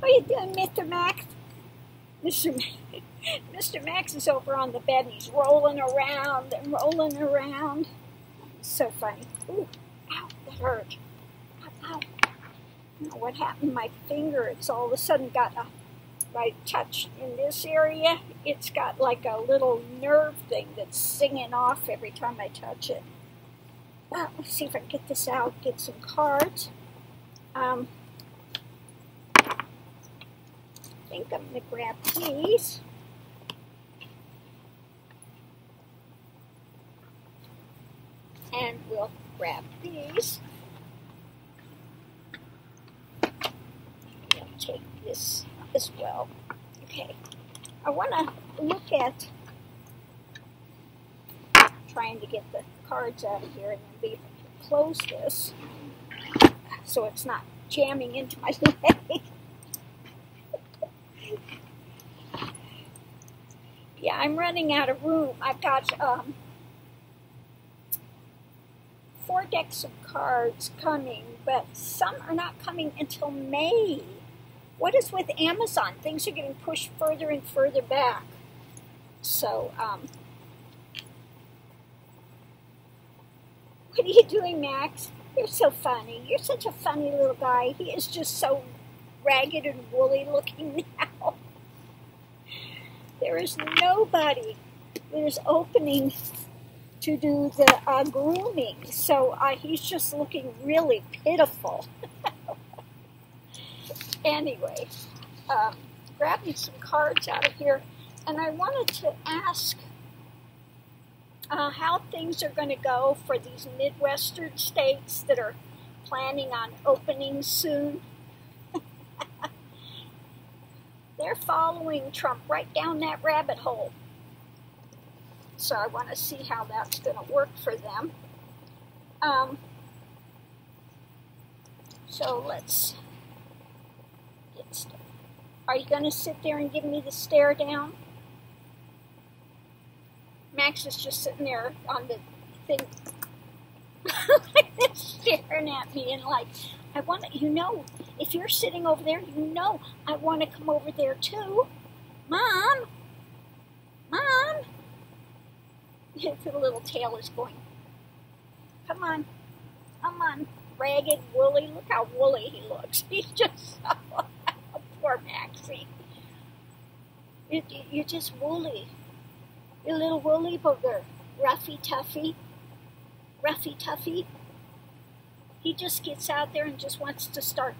How you doing, Mr. Max? Mr. Max is over on the bed and he's rolling around and rolling around. So funny. Ooh, ow, that hurt. Ow, ow. I don't know what happened to my finger. It's all of a sudden got a, I touched in this area, it's got like a little nerve thing that's singing off every time I touch it. Let's see if I can get this out, get some cards. I think I'm going to grab these. And we'll grab these. We'll take this as well. Okay. I want to look at trying to get the cards out of here and then be able to close this so it's not jamming into my leg. Yeah, I'm running out of room. I've got 4 decks of cards coming, but some are not coming until May. What is with Amazon? Things are getting pushed further and further back. So, what are you doing, Max? You're so funny. You're such a funny little guy. He is just so ragged and woolly looking now. There is nobody that is opening to do the grooming, so he's just looking really pitiful. Anyway, grabbing some cards out of here, and I wanted to ask how things are going to go for these Midwestern states that are planning on opening soon. They're following Trump right down that rabbit hole. So I want to see how that's going to work for them. So let's get started. Are you going to sit there and give me the stare down? Max is just sitting there on the thing, like this, staring at me, and like, I want to, you know, if you're sitting over there, you know I want to come over there too. Mom! Mom! The little tail is going, come on, ragged, woolly, look how woolly he looks. He's just so, poor Maxie. You're just woolly. You little woolly booger. Ruffy Tuffy. He just gets out there and just wants to start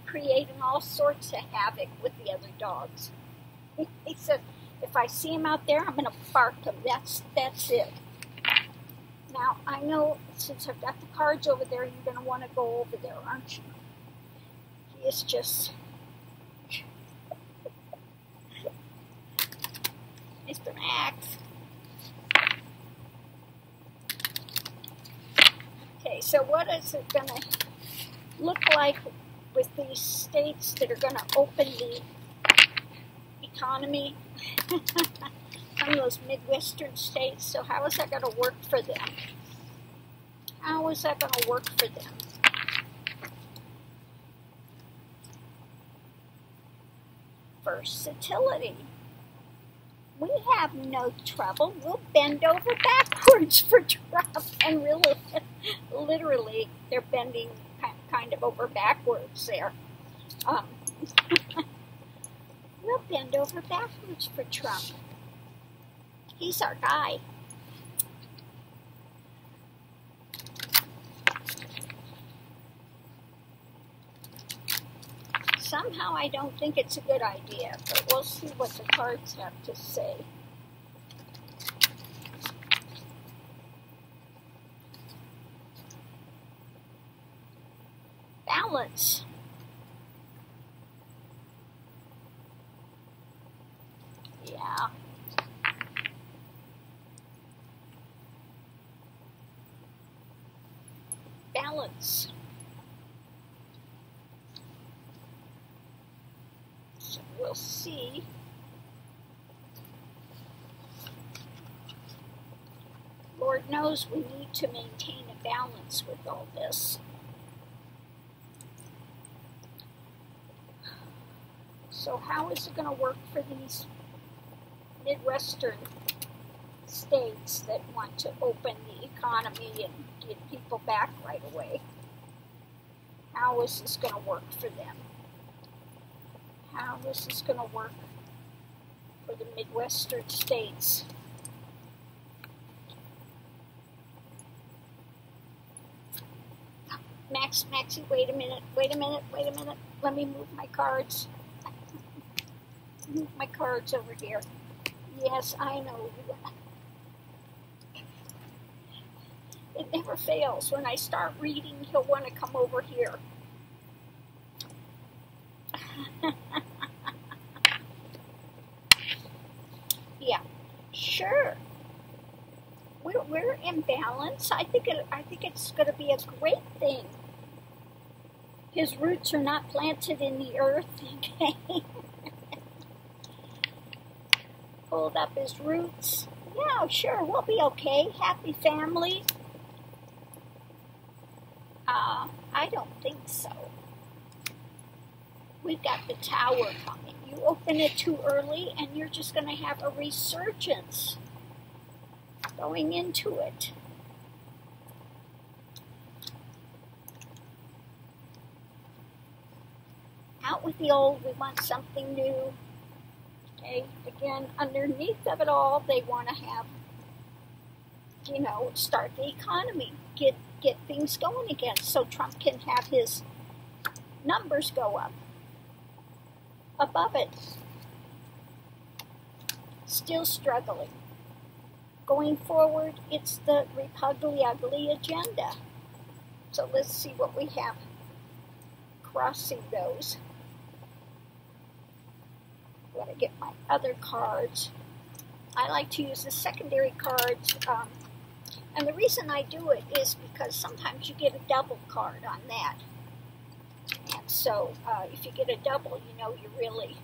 creating all sorts of havoc with the other dogs. He said, if I see him out there, I'm going to bark him. That's it. Now, I know since I've got the cards over there, you're going to want to go over there, aren't you? He is just... Mr. Max. Okay, so what is it going to look like with these states that are going to open the economy? Some of those Midwestern states. So how is that going to work for them? How is that going to work for them? Versatility. We have no trouble. We'll bend over backwards for Trump. And really, literally, they're bending kind of over backwards there. We'll bend over backwards for Trump. He's our guy. Somehow I don't think it's a good idea, but we'll see what the cards have to say. Balance. Yeah. Balance. So we'll see. Lord knows we need to maintain a balance with all this. So how is it going to work for these Midwestern states that want to open the economy and get people back right away? How is this going to work for them? How is this going to work for the Midwestern states? Maxie, wait a minute. Let me move my cards. Move my cards over here. Yes, I know. It never fails. When I start reading, he'll want to come over here. Yeah, sure. We're in balance. I think it's going to be a great thing. His roots are not planted in the earth. Okay. Pulled up his roots. Yeah, sure, we'll be okay. Happy family. I don't think so. We've got the Tower coming. You open it too early and you're just going to have a resurgence going into it. Out with the old, we want something new. Okay, again, underneath of it all, they want to have, start the economy, get things going again, so Trump can have his numbers go up. Above it, still struggling. Going forward, it's the Republican agenda. So let's see what we have crossing those. I'm going to get my other cards. I like to use the secondary cards, and the reason I do it is because sometimes you get a double card on that. And so if you get a double, you're really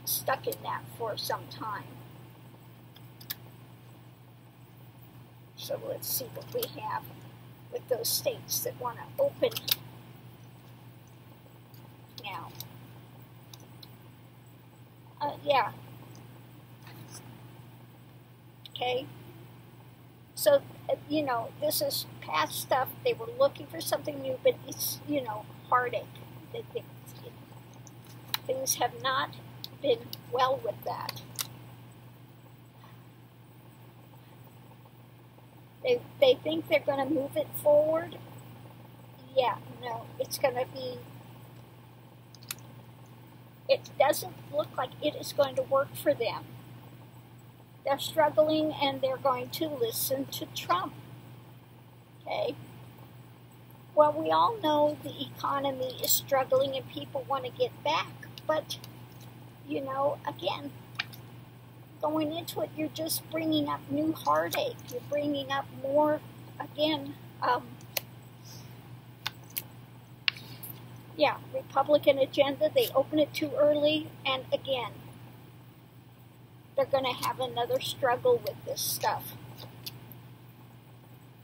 stuck in that for some time. So let's see what we have with those states that want to open now. Yeah. Okay. So, this is past stuff. They were looking for something new, but it's, heartache. Things have not been well with that. They think they're going to move it forward. Yeah, no, it's going to be, it doesn't look like it is going to work for them. They're struggling and they're going to listen to Trump. Okay? Well, we all know the economy is struggling and people want to get back. But, again, going into it, you're just bringing up new heartache. You're bringing up more, again, Republican agenda. They open it too early, and again, they're going to have another struggle with this stuff.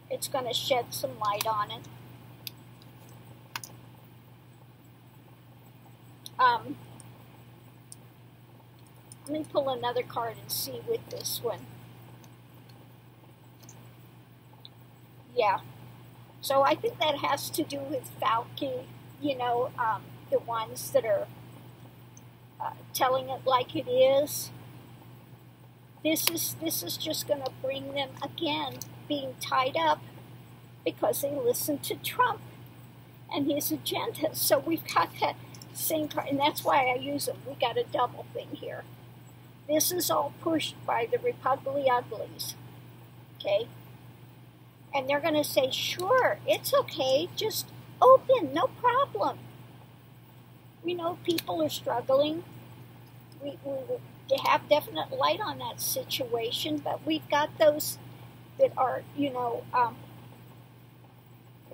It's going to shed some light on it. Let me pull another card and see with this one. Yeah. So I think that has to do with Fauci, the ones that are telling it like it is. This is just going to bring them, again, being tied up because they listen to Trump and his agenda. So we've got that same card, and that's why I use them. We got a double thing here. This is all pushed by the Republicans, okay? And they're going to say, sure, it's okay, just open, no problem. We know people are struggling. We have definite light on that situation, but we've got those that are,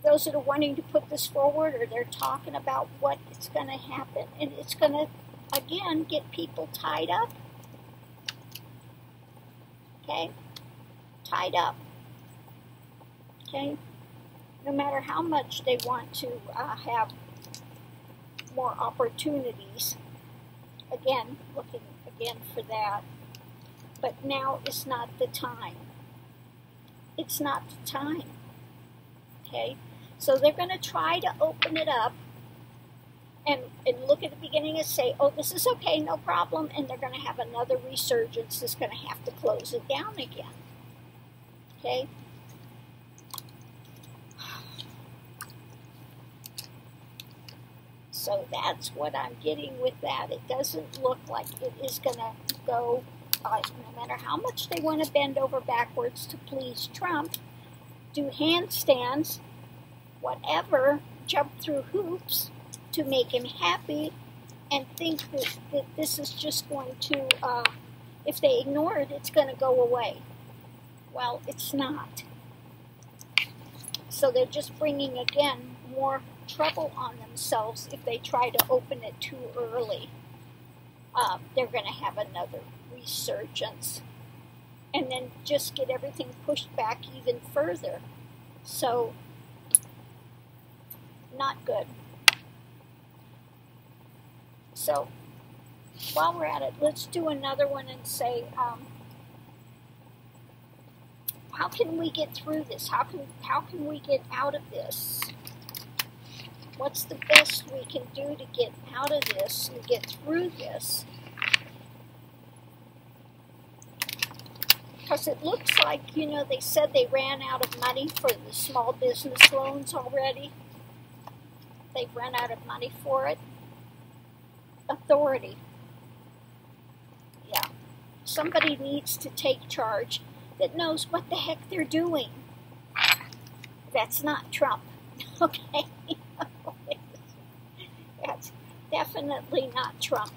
those that are wanting to put this forward, or they're talking about what is going to happen, and it's going to, again, get people tied up. Okay? Tied up. Okay? No matter how much they want to have more opportunities. Again, looking again for that. But now is not the time. It's not the time. Okay? So they're going to try to open it up and look at the beginning and say, oh, this is okay, no problem. And they're going to have another resurgence that's going to have to close it down again. Okay? So that's what I'm getting with that. It doesn't look like it is going to go, no matter how much they want to bend over backwards to please Trump, do handstands, whatever, jump through hoops to make him happy, and think that this is just going to, if they ignore it, it's going to go away. Well, it's not. So they're just bringing, again, more trouble on themselves if they try to open it too early. They're going to have another resurgence and then just get everything pushed back even further. So, not good. So, while we're at it, let's do another one and say, how can we get through this? How can we get out of this? What's the best we can do to get out of this and get through this? Because it looks like, you know, they said they ran out of money for the small business loans already. They've run out of money for it. Authority. Yeah. Somebody needs to take charge that knows what the heck they're doing. That's not Trump. Okay? That's definitely not Trump.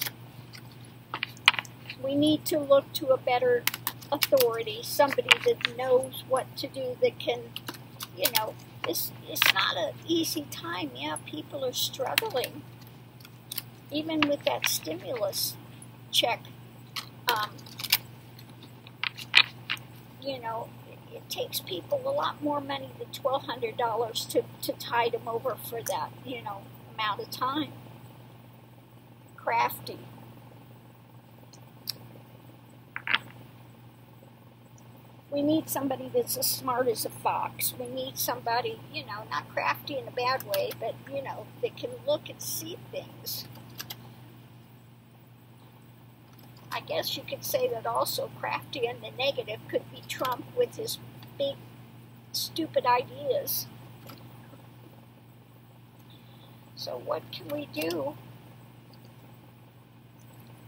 We need to look to a better authority, somebody that knows what to do, that can, you know, it's not an easy time. Yeah, people are struggling. Even with that stimulus check, you know, it takes people a lot more money than $1,200 to tide them over for that, you know, amount of time. Crafty. We need somebody that's as smart as a fox. We need somebody, you know, not crafty in a bad way, but, you know, that can look and see things. I guess you could say that also crafty in the negative could be Trump with his big, stupid ideas. So what can we do?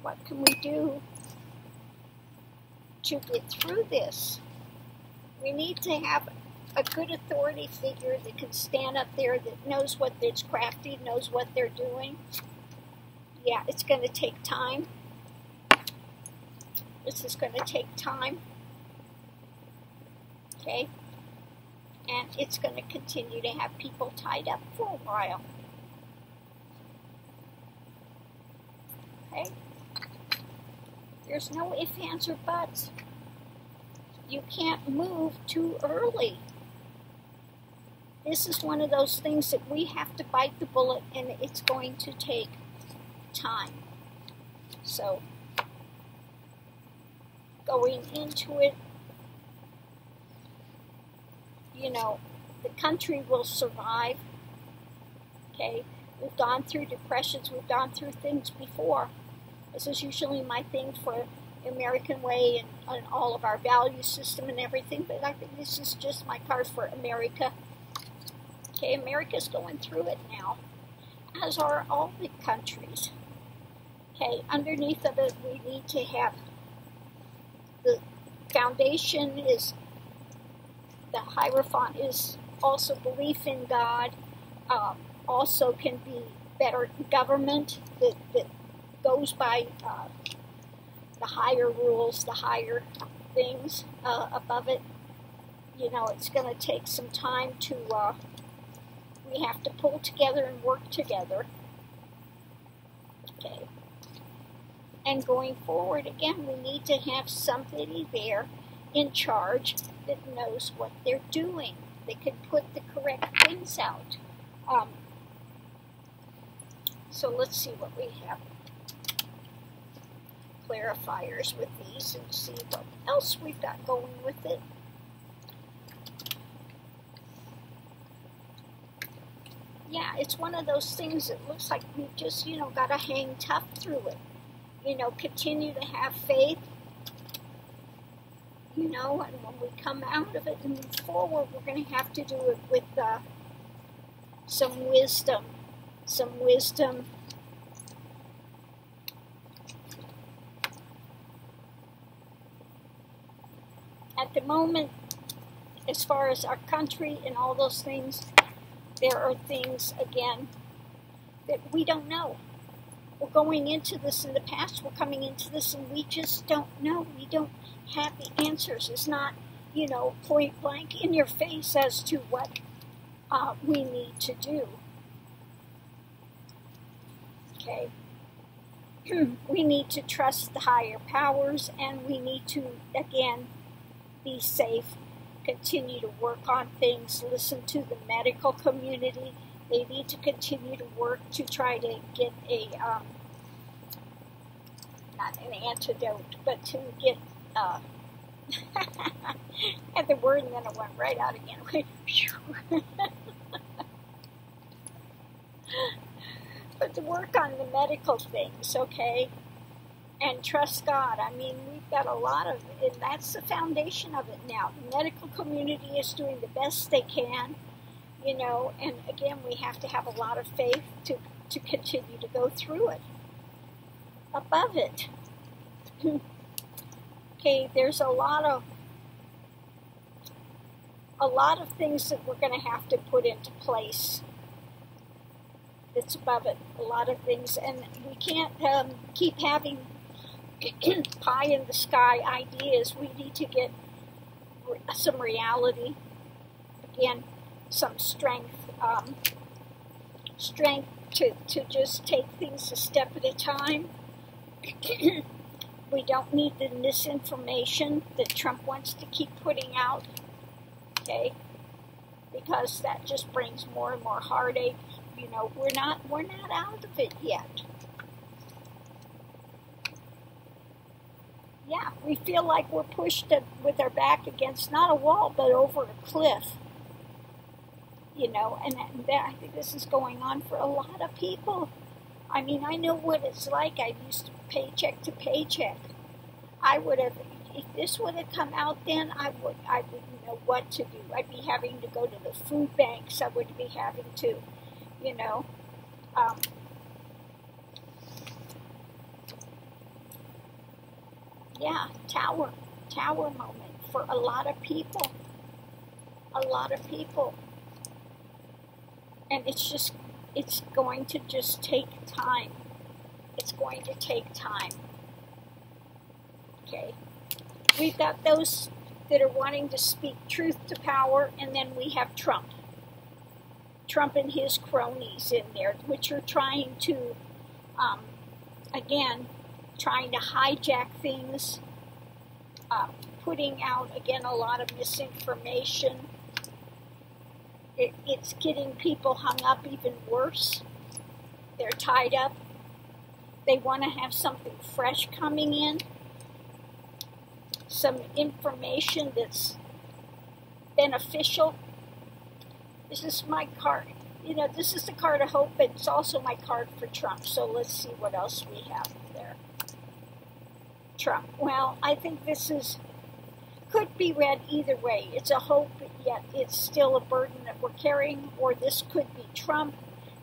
What can we do to get through this? We need to have a good authority figure that can stand up there, that knows what that's crafty, knows what they're doing. Yeah, it's going to take time. This is going to take time. Okay? And it's going to continue to have people tied up for a while. Okay? There's no ifs, ands, or buts. You can't move too early. This is one of those things that we have to bite the bullet, and it's going to take time. So, going into it, you know, the country will survive. Okay? We've gone through depressions. We've gone through things before. This is usually my thing for the American way and all of our value system and everything, but I think this is just my card for America. Okay, America's going through it now, as are all the countries. Okay, underneath of it, we need to have the foundation is, the Hierophant is also belief in God, also can be better government that goes by the higher rules, the higher things above it. You know, it's going to take some time to, we have to pull together and work together. Okay. And going forward, again, we need to have somebody there in charge that knows what they're doing. They can put the correct things out. So let's see what we have. Clarifiers with these and see what else we've got going with it. Yeah, it's one of those things that looks like we've just, got to hang tough through it. Continue to have faith. And when we come out of it and move forward, we're going to have to do it with some wisdom. Some wisdom. At the moment, as far as our country and all those things, there are things, again, that we don't know. We're going into this in the past, we're coming into this, and we just don't know. We don't have the answers. It's not, point blank in your face as to what we need to do. Okay? We need to trust the higher powers, and we need to, again, be safe, continue to work on things, listen to the medical community. They need to continue to work to try to get a, not an antidote, but to get, I had the word and then it went right out again. But to work on the medical things, okay? And trust God. I mean, we've got a lot of, and that's the foundation of it now. The medical community is doing the best they can, and again, we have to have a lot of faith to continue to go through it. Above it. Okay, there's a lot of things that we're going to have to put into place. That's above it. A lot of things, and we can't keep having pie in the sky ideas. We need to get some reality, again, some strength to just take things a step at a time. We don't need the misinformation that Trump wants to keep putting out, okay, because that just brings more and more heartache. We're not out of it yet. Yeah, we feel like we're pushed with our back against not a wall, but over a cliff. And I think this is going on for a lot of people. I mean, I know what it's like. I used to paycheck to paycheck. I would have, if this would have come out then, I wouldn't know what to do. I'd be having to go to the food banks. I would be having to, yeah, tower moment for a lot of people. And it's going to just take time. It's going to take time. Okay. We've got those that are wanting to speak truth to power, and then we have Trump. Trump and his cronies in there, which are trying to, again, trying to hijack things, putting out, again, a lot of misinformation. It's getting people hung up even worse. They're tied up. They want to have something fresh coming in, some information that's beneficial. This is my card. This is the card of hope, but it's also my card for Trump. So let's see what else we have there. Trump. Well, I think this could be read either way. It's a hope, yet it's still a burden that we're carrying, or this could be Trump.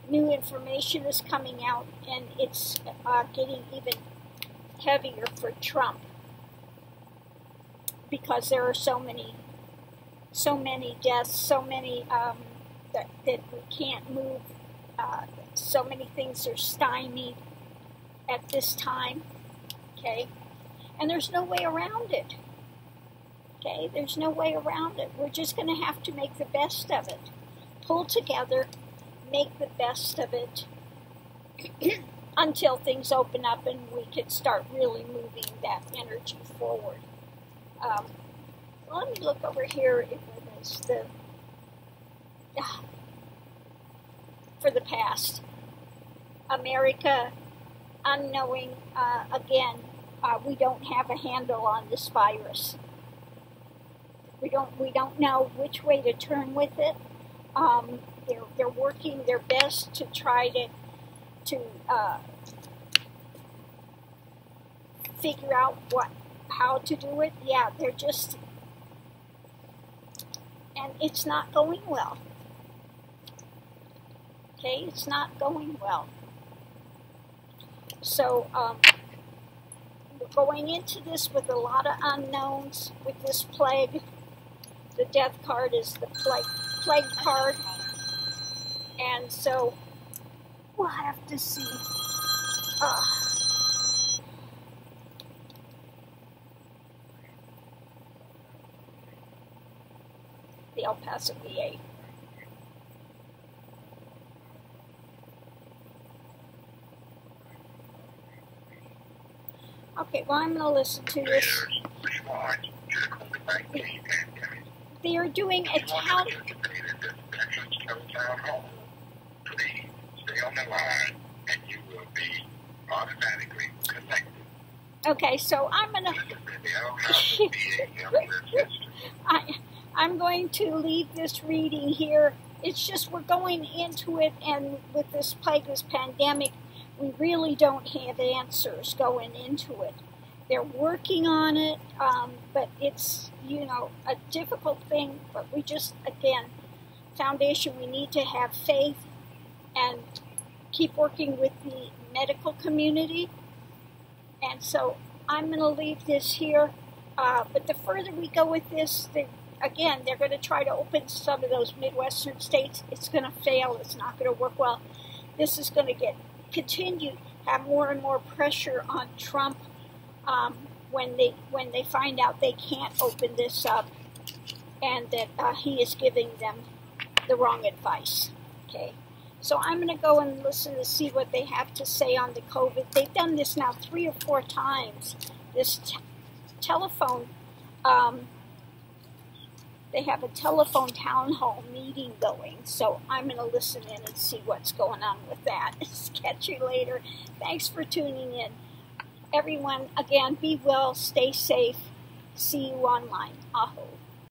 New information is coming out, and it's getting even heavier for Trump because there are so many deaths, so many that we can't move. So many things are stymied at this time. Okay, and there's no way around it. Okay, there's no way around it. We're just going to have to make the best of it. Pull together, make the best of it until things open up and we can start really moving that energy forward. Let me look over here if it is for the past. America unknowing, again, we don't have a handle on this virus. We don't know which way to turn with it. They're working their best to try to figure out how to do it. Yeah, they're just, and it's not going well. Okay, it's not going well. So we're going into this with a lot of unknowns with this plague. The death card is the plague card. And so we'll have to see. The El Paso VA. Okay, well, I'm going to listen to this. They are doing a town. Please stay on the line and you will be automatically connected. Okay, so I'm going to... I'm going to leave this reading here. It's just we're going into it, and with this plague, this pandemic, we really don't have answers going into it. They're working on it, but it's, a difficult thing. But we just, again, foundation, we need to have faith and keep working with the medical community. And so I'm going to leave this here. But the further we go with this, again, they're going to try to open some of those Midwestern states. It's going to fail. It's not going to work well. This is going to continue, have more and more pressure on Trump when they find out they can't open this up, and that he is giving them the wrong advice. Okay, so I'm going to go and listen to see what they have to say on the COVID. They've done this now 3 or 4 times. This telephone. They have a telephone town hall meeting going, so I'm going to listen in and see what's going on with that. Catch you later. Thanks for tuning in. Everyone, again, be well, stay safe. See you online. Aho.